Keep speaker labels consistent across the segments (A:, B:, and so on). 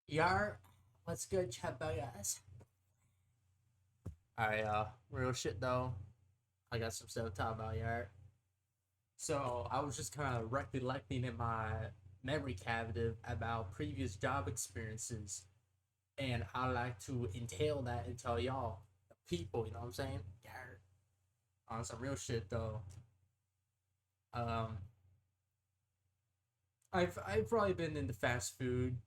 A: Yar, what's good, chat guys? Alright, real shit though. I got some stuff to talk about, yar. So I was just kind of recollecting in my memory cavity about previous job experiences, and I like to entail that and tell y'all, the people, you know what I'm saying? Yar. On some real shit though. Um, I've probably been in the fast food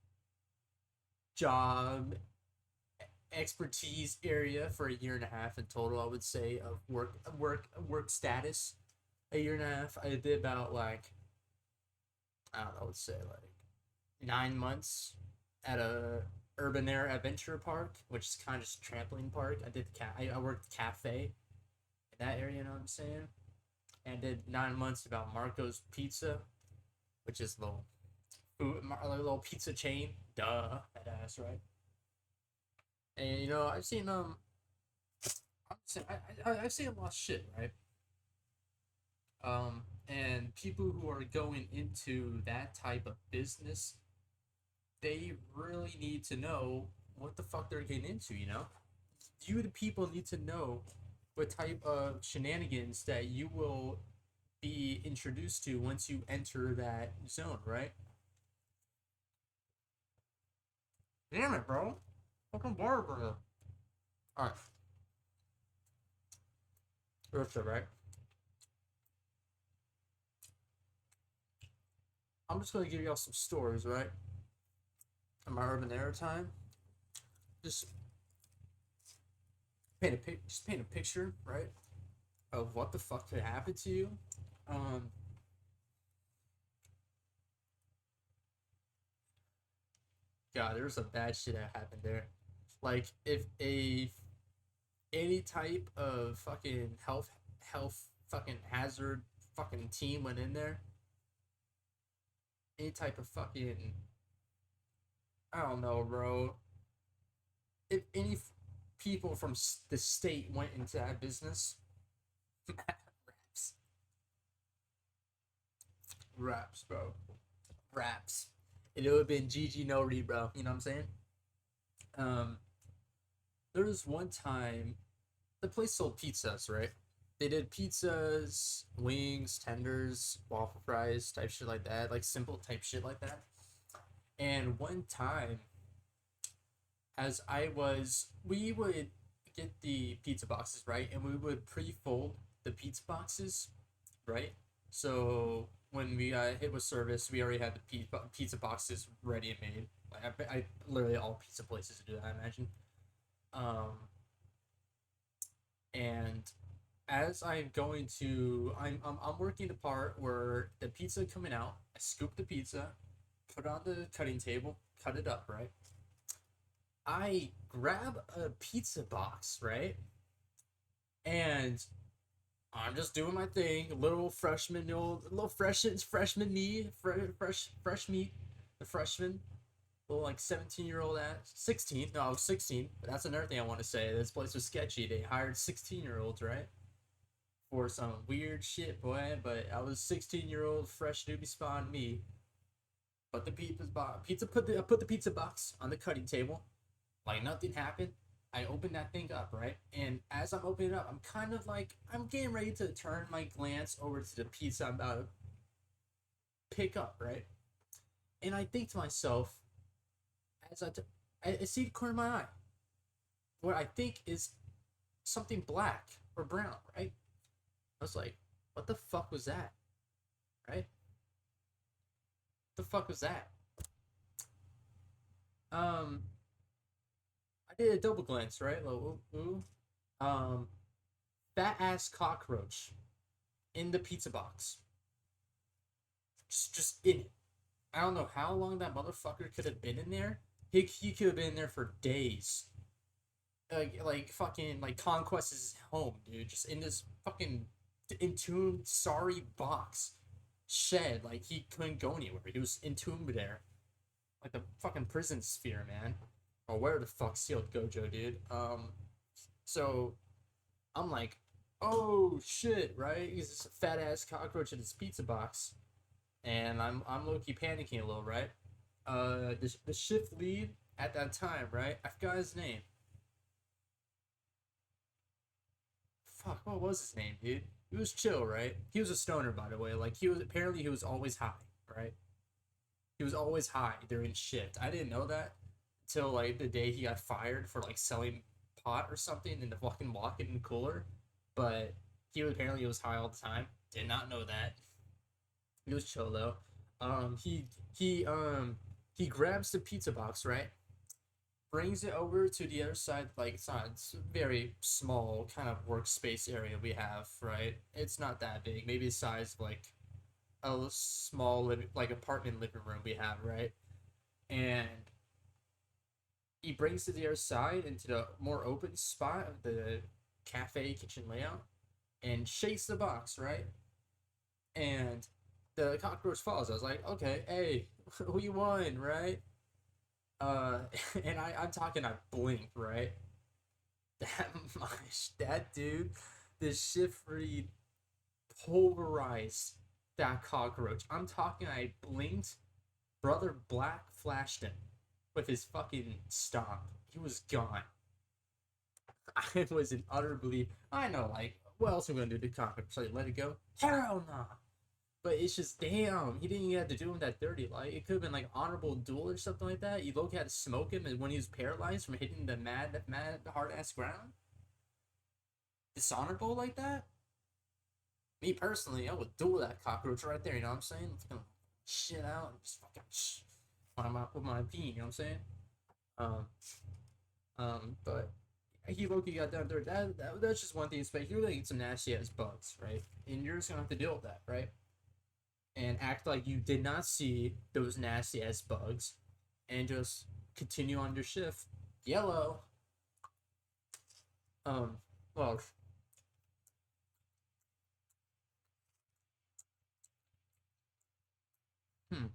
A: job expertise area for a year and a half in total. I would say of work status. A year and a half. I did about like I don't know. I would say like 9 months at a urban air adventure park, which is kind of just a trampoline park. I did I worked cafe in that area. You know what I'm saying? And did 9 months about Marco's Pizza, which is a little a little pizza chain. Duh, that ass right. And I've seen I've seen a lot of shit, right? And people who are going into that type of business, they really need to know what the fuck they're getting into, you know? You, the people, need to know what type of shenanigans that you will be introduced to once you enter that zone, right? Damn it, bro. Fucking barber. Alright, right? I'm just gonna give y'all some stories, right? In my urban era time. Just paint a picture, right? Of what the fuck could happen to you. Um, God, there's some bad shit that happened there. Like if a any type of fucking health fucking hazard fucking team went in there, any type of fucking I don't know, bro. If any people from the state went into that business, raps, raps, bro, raps. It would have been GG no re, bro. You know what I'm saying? Um, there was one time the place sold pizzas, right? They did pizzas, wings, tenders, waffle fries, type shit like that, like simple type shit like that. And one time, we would get the pizza boxes, right? And we would pre fold the pizza boxes, right? So when we hit with service, we already had the pizza boxes ready and made. Like I literally all pizza places do that, I imagine. Um, and as I'm working the part where the pizza coming out. I scoop the pizza, put it on the cutting table, cut it up, right? I grab a pizza box, right? And I'm just doing my thing. Little freshman me, fresh meat, the freshman, little like 17-year-old at 16. No, I was 16. But that's another thing I want to say. This place was sketchy. They hired 16-year-olds, right? For some weird shit, boy. But I was 16-year-old fresh newbie spawn me. But the I put the pizza box on the cutting table, like nothing happened. I opened that thing up, right? And as I'm opening it up, I'm kind of like I'm getting ready to turn my glance over to the pizza I'm about to pick up, right? And I think to myself, as I see the corner of my eye, what I think is something black or brown, right? I was like, what the fuck was that, right? What the fuck was that? Um, I did a double glance, right? Like, ooh, ooh. Um, fat ass cockroach in the pizza box, just in it. I don't know how long that motherfucker could have been in there. He could have been in there for days. Like fucking like Conquest is his home, dude. Just in this fucking entombed sorry box shed. Like he couldn't go anywhere. He was entombed there, like the fucking prison sphere, man. Or where the fuck sealed Gojo, dude. So I'm like, oh shit, right? He's this fat ass cockroach in his pizza box, and I'm low key panicking a little, right? The shift lead at that time, right? I forgot his name. Fuck, what was his name, dude? He was chill, right? He was a stoner, by the way. Like he was always high, right? He was always high during shift. I didn't know that until like the day he got fired for like selling pot or something in the fucking walk-in cooler. But he was high all the time. Did not know that. He was chill though. Um, he he um he grabs the pizza box, right? Brings it over to the other side. Like it's a very small kind of workspace area we have, right? It's not that big. Maybe the size of like a small like apartment living room we have, right? And he brings it to the other side into the more open spot of the cafe kitchen layout and shakes the box, right? And the cockroach falls. I was like, okay, hey, who you won, right? Uh, and I'm talking, I blinked, right? That that dude, the shift read pulverized that cockroach. I'm talking, I blinked. Brother Black flashed him with his fucking stomp. He was gone. I was in utter belief. I know, like, what else am I gonna do to cockroach? Like, let it go? Hell no. Nah. But it's just damn, he didn't even have to do him that dirty. Like it could have been like honorable duel or something like that. You look had to smoke him, and when he was paralyzed from hitting the mad hard ass ground, dishonorable like that. Me personally, I would duel that cockroach right there. You know what I'm saying? Fucking shit out, and just fucking with my peen. You know what I'm saying? Um, but he Loki got down there. That's just one thing. But you're gonna get some nasty ass bugs, right? And you're just gonna have to deal with that, right? And act like you did not see those nasty ass bugs and just continue on your shift. Yellow. Um, well, hmm.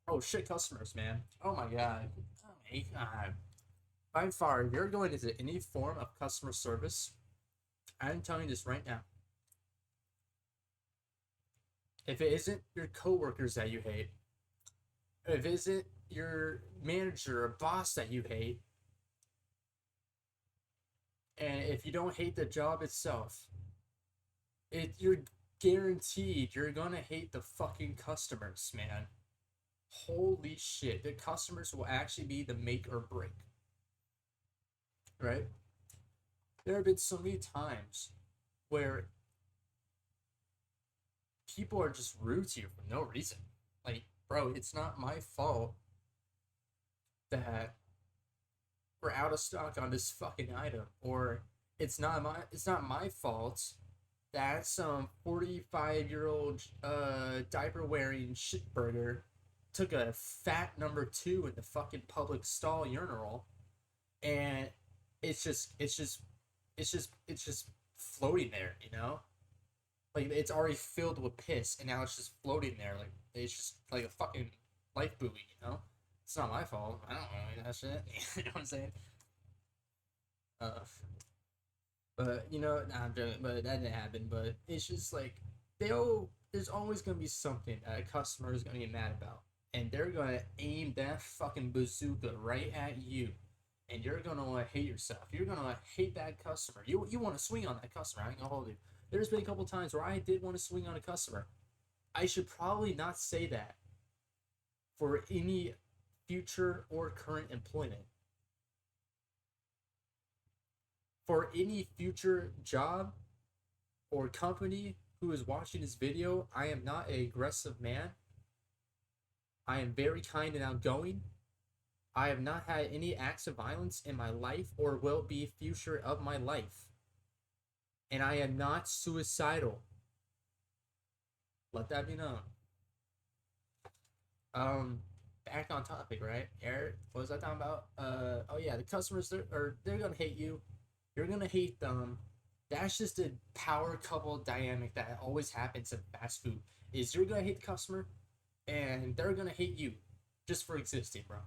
A: Oh shit, customers, man. Oh my god. Oh my god. By far, if you're going into any form of customer service, I'm telling you this right now. If it isn't your coworkers that you hate, if it isn't your manager or boss that you hate, and if you don't hate the job itself, you're guaranteed you're gonna hate the fucking customers, man. Holy shit, the customers will actually be the make or break, right? There have been so many times where people are just rude to you for no reason. Like, bro, it's not my fault that we're out of stock on this fucking item, or it's not my fault that some 45-year-old diaper wearing shitburger took a fat number two in the fucking public stall urinal, and it's just floating there, you know? Like it's already filled with piss and now it's just floating there. Like it's just like a fucking life buoy, you know? It's not my fault. I don't know that shit. You know what I'm saying? Uh, but you know, nah, I'm joking, but that didn't happen. But it's just like there's always gonna be something that a customer is gonna get mad about, and they're gonna aim that fucking bazooka right at you, and you're gonna hate yourself. You're gonna hate that customer. You want to swing on that customer. I ain't gonna hold you. There's been a couple times where I did want to swing on a customer. I should probably not say that for any future or current employment. For any future job or company who is watching this video, I am not an aggressive man. I am very kind and outgoing. I have not had any acts of violence in my life or will be future of my life. And I am not suicidal. Let that be known. Back on topic, right? Eric, what was I talking about? Oh yeah, the customers they're gonna hate you. You're gonna hate them. That's just a power couple dynamic that always happens in fast food. Is you're gonna hate the customer, and they're gonna hate you, just for existing, bro.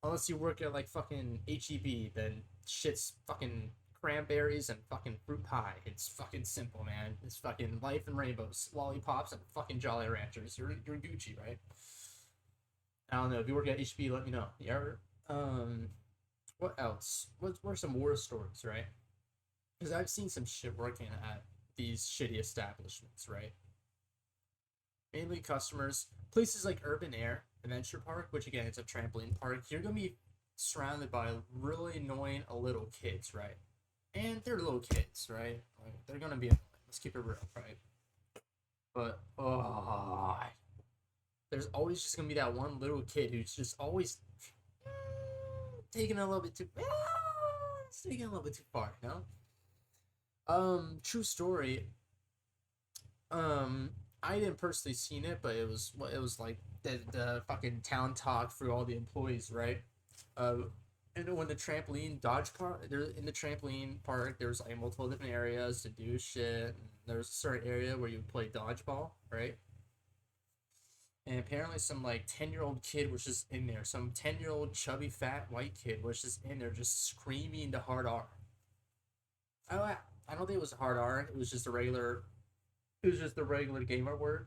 A: Unless you work at like fucking HEB, then shit's fucking cranberries and fucking fruit pie. It's fucking simple, man. It's fucking life and rainbows, lollipops and fucking Jolly Ranchers. You're Gucci, right? I don't know if you work at HB. Let me know. Yeah. Um, what else? What are some war stories, right? Because I've seen some shit working at these shitty establishments, right? Mainly customers, places like Urban Air Adventure Park, which again it's a trampoline park. You're gonna be surrounded by really annoying little kids, right? And they're little kids, right? Like, they're gonna be annoying. Let's keep it real, right? But there's always just gonna be that one little kid who's just always taking it a little bit too, it's taking it a little bit too far, you know. True story. Um, I didn't personally seen it, but it was like the fucking town talk for all the employees, right? Uh, and when the trampoline dodge park, there in the trampoline park, there's like multiple different areas to do shit. There's a certain area where you play dodgeball, right? And apparently, some like 10-year-old kid was just in there. Some 10-year-old chubby fat white kid was just in there, just screaming the hard R. I don't think it was a hard R. It was just a regular. It was just the regular gamer word.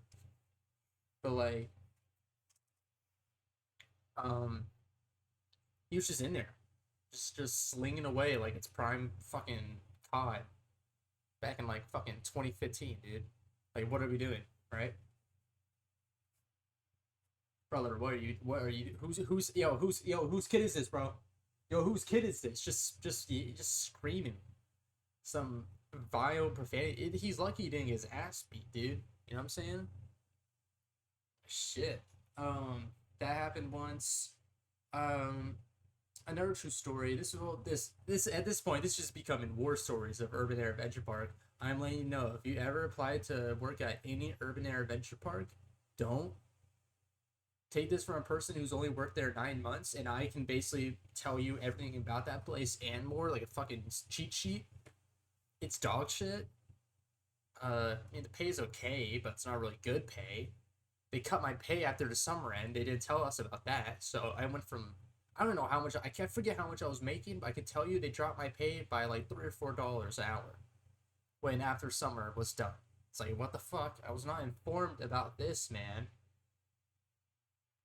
A: But like, um, he was just in there, just slinging away like it's prime fucking COD back in like fucking 2015, dude. Like, what are we doing, right, brother? What are you? What are you? Whose kid is this, bro? Yo, whose kid is this? Just screaming some vile profanity. He's lucky he didn't get his ass beat, dude. You know what I'm saying? Shit. That happened once. Um, Another true story. This is well, this at this point, this is just becoming war stories of Urban Air Adventure Park. I'm letting you know if you ever apply to work at any Urban Air Adventure Park, don't take this from a person who's only worked there 9 months, and I can basically tell you everything about that place and more, like a fucking cheat sheet. It's dog shit. I mean, the pay is okay, but it's not really good pay. They cut my pay after the summer end. They didn't tell us about that, so I went from I don't know how much I can't forget how much I was making, but I can tell you they dropped my pay by like $3 or $4 an hour when after summer was done. It's like what the fuck? I was not informed about this, man.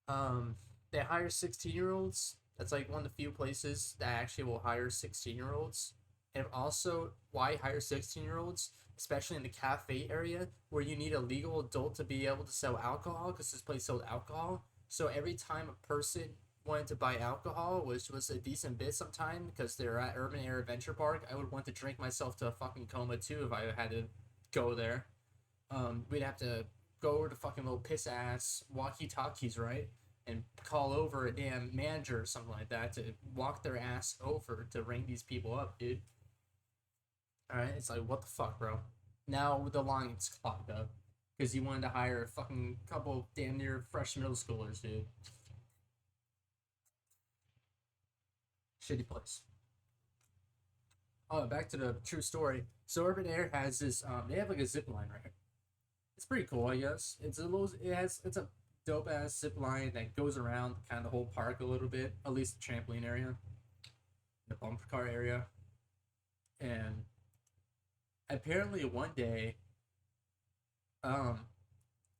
A: Um, they hire 16-year-olds. That's like one of the few places that actually will hire 16-year-olds. And also, why hire 16-year-olds? Especially in the cafe area where you need a legal adult to be able to sell alcohol because this place sold alcohol. So every time a person wanted to buy alcohol, which was a decent bit sometime because they're at Urban Air Adventure Park, I would want to drink myself to a fucking coma too if I had to go there. We'd have to go over to fucking little piss ass walkie talkies, right? And call over a damn manager or something like that to walk their ass over to ring these people up, dude. Alright, it's like, what the fuck, bro? Now the line's clogged up because you wanted to hire a fucking couple damn near fresh middle schoolers, dude. Shitty place. Oh, back to the true story. So Urban Air has this. They have like a zip line, right? It's pretty cool, I guess. It's a little. It's a dope ass zip line that goes around kind of the whole park a little bit, at least the trampoline area, the bumper car area, and apparently one day, um,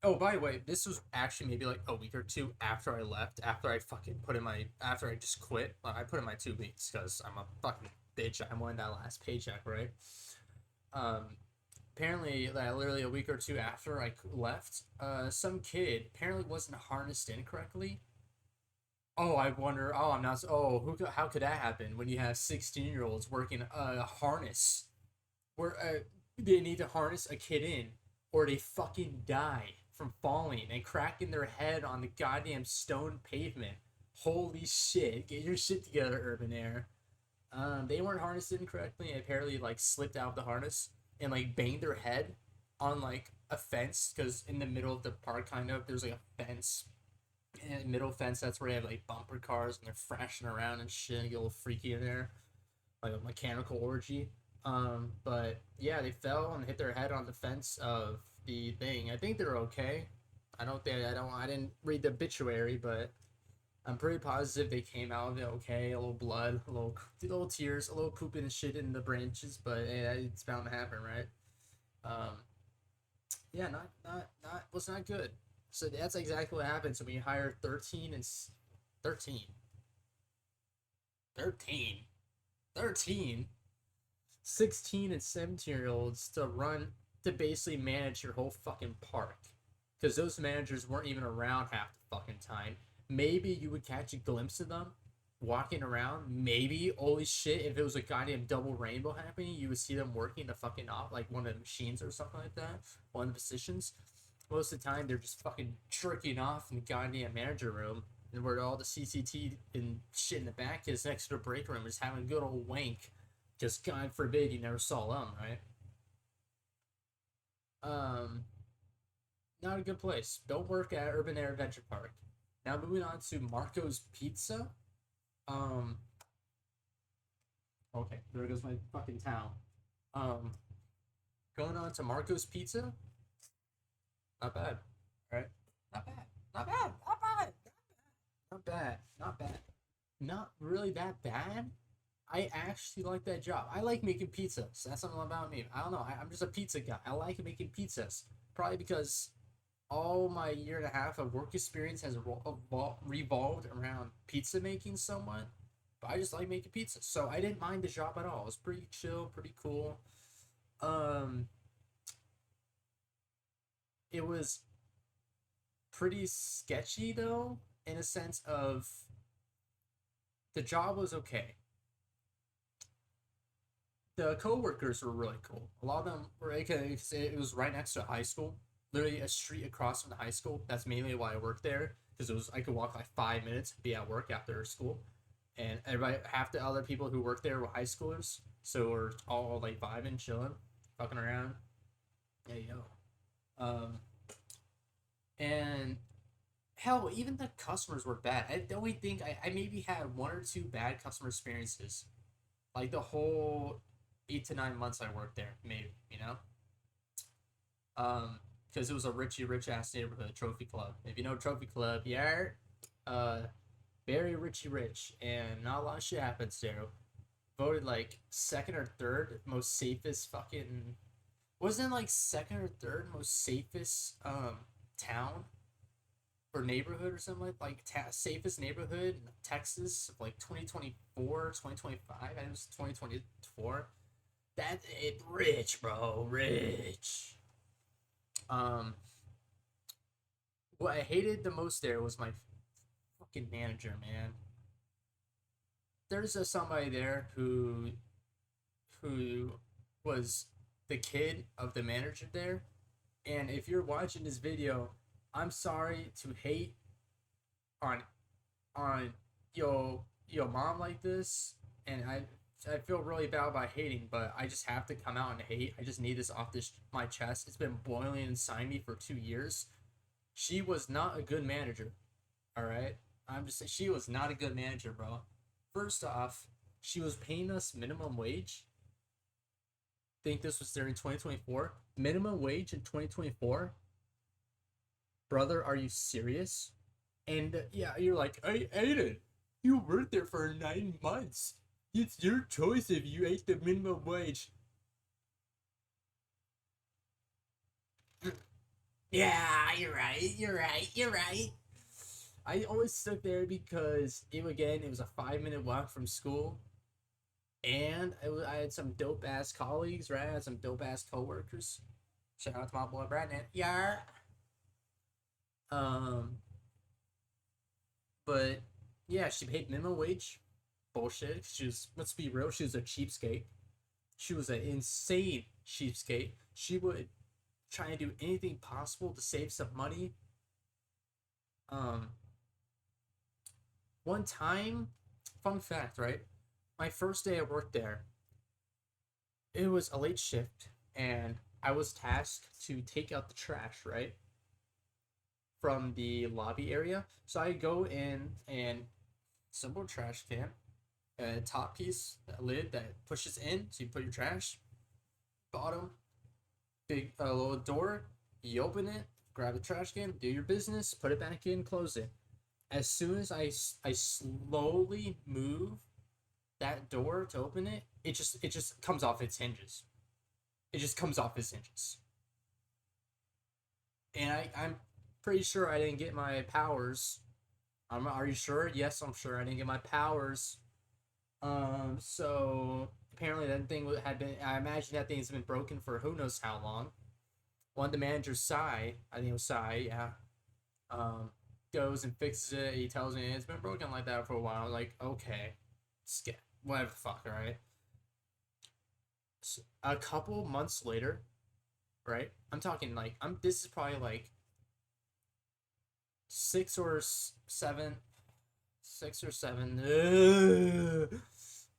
A: oh, by the way, this was actually maybe like a week or two after I left, after I fucking put in my, after I just quit. I put in my 2 weeks because I'm a fucking bitch. I wanted that last paycheck, right? Um, Apparently, like, literally a week or two after I left, some kid apparently wasn't harnessed in correctly. Oh, I wonder. Oh, I'm not. Oh, how could that happen when you have 16-year-olds working a harness where they need to harness a kid in, or they fucking die from falling and cracking their head on the goddamn stone pavement. Holy shit! Get your shit together, Urban Air. They weren't harnessed in correctly and apparently like slipped out of the harness and like banged their head on like a fence because in the middle of the park kind of there's like a fence and middle fence that's where they have like bumper cars and they're thrashing around and shit and get a little freaky in there like a mechanical orgy. But yeah, they fell and hit their head on the fence of the thing. I think they're okay. I didn't read the obituary, but I'm pretty positive they came out of it okay. A little blood, a little tears, a little pooping and shit in the branches, but hey, it's bound to happen, right? Um, yeah, not was not good. So that's exactly what happens when you hire 13 and 13, 13, 13, 16 and 17-year olds to run, to basically manage your whole fucking park. Because those managers weren't even around half the fucking time. Maybe you would catch a glimpse of them walking around. Maybe, holy shit, if it was a goddamn double rainbow happening, you would see them working the fucking off, like one of the machines or something like that, one of the positions. Most of the time, they're just fucking jerking off in the goddamn manager room, and where all the CCT and shit in the back is next to the break room, just having a good old wank. Just God forbid you never saw them, right? Um, Not a good place. Don't work at Urban Air Adventure Park. Now moving on to Marco's Pizza. Um, okay, there goes my fucking towel. Um, Going on to Marco's Pizza. Not bad. All right, not bad. Not bad. Not bad. Not bad. Not bad. Not really that bad. I actually like that job. I like making pizzas. That's something about me. I don't know. I'm just a pizza guy. I like making pizzas. Probably because all my year and a half of work experience has revolved around pizza making somewhat. But I just like making pizzas. So I didn't mind the job at all. It was pretty chill, pretty cool. Um, it was pretty sketchy though, in a sense of the job was okay. The coworkers were really cool. A lot of them were okay because it was right next to a high school, literally a street across from the high school. That's mainly why I worked there because it was I could walk like 5 minutes, be at work after school, and everybody, half the other people who worked there were high schoolers, so we're all like vibing, chilling, fucking around. Yeah, yo. And hell, even the customers were bad. I only think I maybe had one or two bad customer experiences, like the whole 8 to 9 months I worked there, maybe, you know? Because it was a rich ass neighborhood, Trophy Club. If you know Trophy Club, yeah, uh, very rich, and not a lot of shit happens there. Voted like second or third most safest fucking, wasn't it like second or third most safest town or neighborhood or something like safest neighborhood in Texas of like 2024, 2025. I think it was 2024. That it rich, bro, rich. Um, what I hated the most there was my fucking manager, man. There's somebody there who was the kid of the manager there, and if you're watching this video, I'm sorry to hate on on your mom like this, and I feel really bad about hating, but I just have to come out and hate. I just need this off this my chest. It's been boiling inside me for 2 years. She was not a good manager. All right, I'm just saying she was not a good manager, bro. First off, she was paying us minimum wage. Think this was during 2024? Minimum wage in 2024? Brother, are you serious? And yeah, you're like, I ate it. You worked there for 9 months. It's your choice if you ate the minimum wage. Yeah, you're right. You're right. You're right. I always stuck there because it was a 5 minute walk from school, and I had some dope ass colleagues, right? I had some dope ass coworkers. Shout out to my boy Brandon. Yeah. Um, but yeah, she paid minimum wage. Bullshit. She was, let's be real, she was a cheapskate. She was an insane cheapskate. She would try and do anything possible to save some money. Um, One time, fun fact, right? My first day at work there, it was a late shift, and I was tasked to take out the trash, right? From the lobby area. So I go in and simple trash can, a top piece, a lid that pushes in, so you put your trash. Bottom, big little door. You open it, grab the trash can, do your business, put it back in, close it. As soon as I slowly move that door to open it, it just comes off its hinges. It just comes off its hinges. And I'm pretty sure I didn't get my powers. Are you sure? Yes, I'm sure I didn't get my powers. So apparently that thing had been. I imagine that thing's been broken for who knows how long. One of the managers, Sai, I think it was Sai, yeah. Um, goes and fixes it. He tells me it's been broken like that for a while. I'm like, okay, skip, whatever the fuck, right? So, a couple months later, right? I'm talking like I'm. This is probably like 6 or 7, 6 or 7.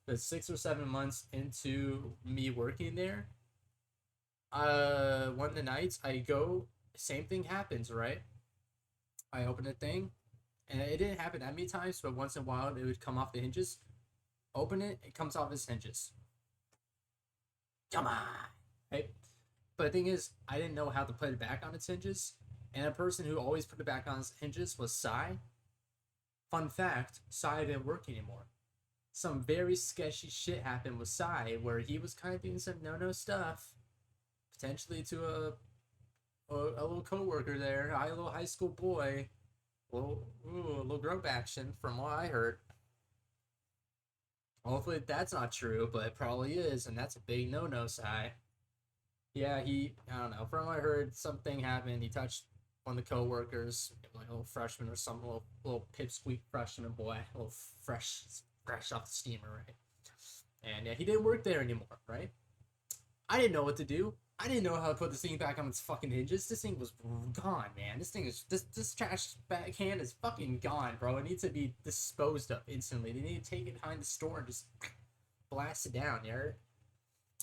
A: But 6 or 7 months into me working there, one of the nights I go, same thing happens, right? I open the thing, and it didn't happen that many times, but once in a while it would come off the hinges. Open it, it comes off its hinges. Come on, right? But the thing is, I didn't know how to put it back on its hinges, and a person who always put it back on its hinges was Sai. Fun fact: Sai didn't work anymore. Some very sketchy shit happened with Sai, where he was kind of doing some no stuff, potentially to a little coworker there, a little high school boy, a little group action from what I heard. Hopefully that's not true, but it probably is, and that's a big no, Sai. Yeah, I don't know. From what I heard, something happened. He touched one of the coworkers, like a little freshman or some little pipsqueak freshman boy, a little fresh off the steamer, right? And yeah, he didn't work there anymore, right? I didn't know what to do. I didn't know how to put this thing back on its fucking hinges. This thing was gone, man. This trash can is fucking gone, bro. It needs to be disposed of instantly. They need to take it behind the store and just blast it down, you heard?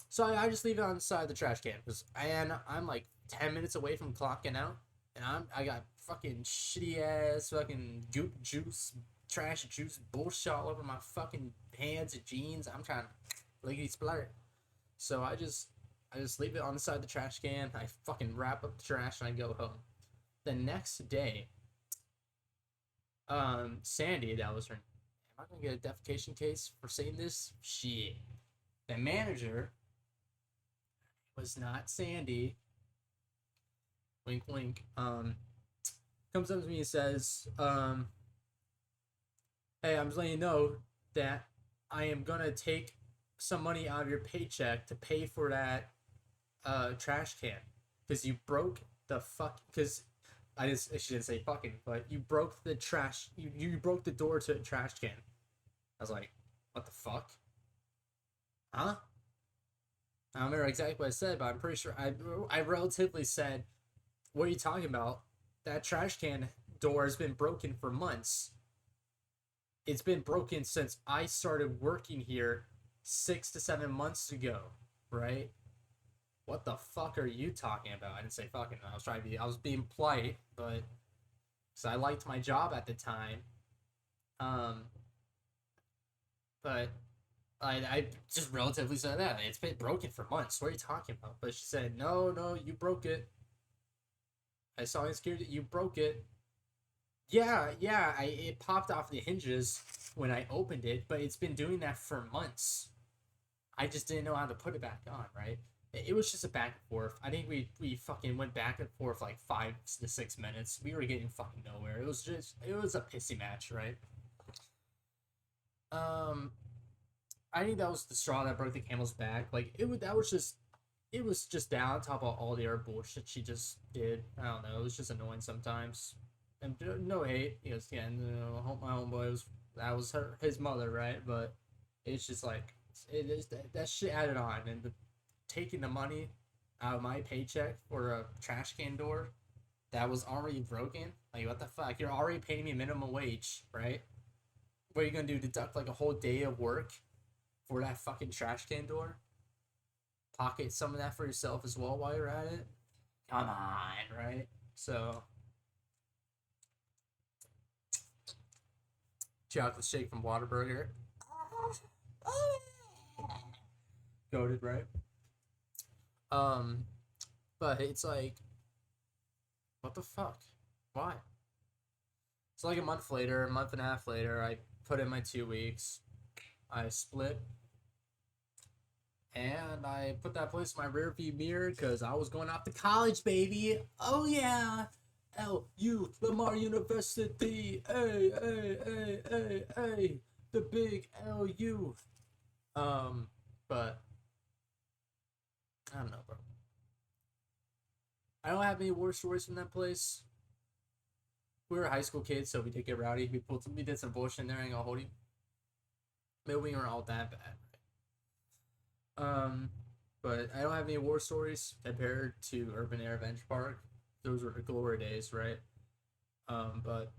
A: So I just leave it on the side of the trash can, and I'm like 10 minutes away from clocking out, and I got fucking shitty ass fucking goop juice, trash juice bullshit all over my fucking hands and jeans. I'm trying to lickety splatter. So I just leave it on the side of the trash can. I fucking wrap up the trash and I go home. The next day, Sandy, that was her. Am I gonna get a defecation case for saying this? Shit. The manager was not Sandy. Wink, wink. Comes up to me and says, "Hey, I'm just letting you know that I am gonna take some money out of your paycheck to pay for that trash can because you broke the fuck because I shouldn't say fucking, but you broke the trash. You broke the door to a trash can." I was like, "What the fuck? Huh?" I don't remember exactly what I said, but I'm pretty sure I relatively said, "What are you talking about? That trash can door has been broken for months. It's been broken since I started working here 6 to 7 months ago, right? What the fuck are you talking about?" I didn't say fucking. I was being polite, but because I liked my job at the time. Um, but I just relatively said that it's been broken for months. What are you talking about? But she said, no, you broke it. I saw you scared that you broke it. Yeah, it popped off the hinges when I opened it, but it's been doing that for months. I just didn't know how to put it back on, right? It was just a back and forth. I think we fucking went back and forth like 5 to 6 minutes. We were getting fucking nowhere. It was a pissy match, right? Um, I think that was the straw that broke the camel's back. Like it was just down on top of all the other bullshit she just did. I don't know. It was just annoying sometimes. And no hate, because again, my homeboy was his mother, right? But it's just like it is that shit added on, and taking the money out of my paycheck for a trash can door that was already broken. Like what the fuck? You're already paying me minimum wage, right? What are you gonna do? Deduct like a whole day of work for that fucking trash can door? Pocket some of that for yourself as well while you're at it? Come on, right? So chocolate shake from Whataburger. Goated, right? Um, but it's like, what the fuck? Why? It's like a month later, a month and a half later, I put in my 2 weeks. I split. And I put that place in my rearview mirror because I was going off to college, baby. Oh, yeah. LU, Lamar University. Hey, the big LU. But I don't know, bro. I don't have any war stories from that place. We were high school kids, so we did get rowdy. We did some bullshit in there. I ain't gonna hold you. Maybe we weren't all that bad. Um, but I don't have any war stories compared to Urban Air Adventure Park. Those were the glory days, right? But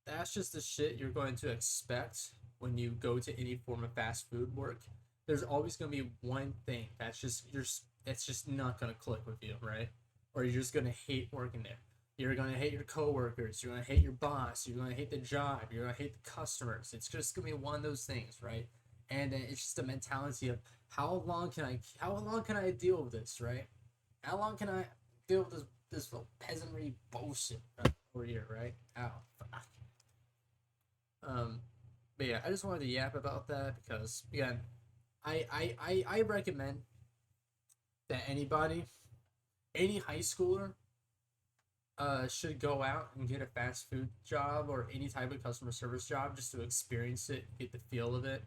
A: that's just the shit you're going to expect when you go to any form of fast food work. There's always going to be one thing that's just not going to click with you, right? Or you're just going to hate working there. You're going to hate your coworkers. You're going to hate your boss. You're going to hate the job. You're going to hate the customers. It's just going to be one of those things, right? And it's just a mentality of how long can I deal with this, right? How long can I deal with this little peasantry bullshit over here, right? Oh, fuck. But yeah, I just wanted to yap about that because again, I recommend that any high schooler, should go out and get a fast food job or any type of customer service job just to experience it, get the feel of it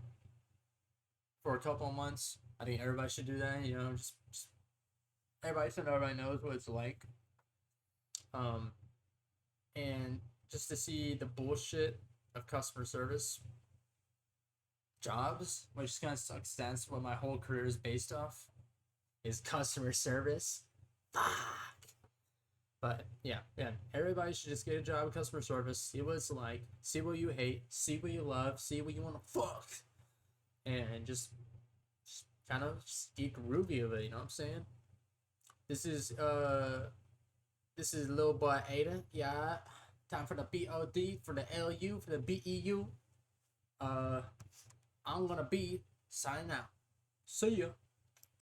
A: for a couple of months. I think everybody should do that. You know, just everybody so everybody knows what it's like. Um, and just to see the bullshit of customer service jobs, which kind of sucks. That's what my whole career is based off, is customer service. Fuck. But yeah, everybody should just get a job in customer service, see what it's like, see what you hate, see what you love, see what you want to fuck, and just kind of get groovy of it. You know what I'm saying? This is uh this is little boy Ada. Yeah, time for the BOD, for the LU, for the BEU. Uh, I'm gonna be signing out. See ya.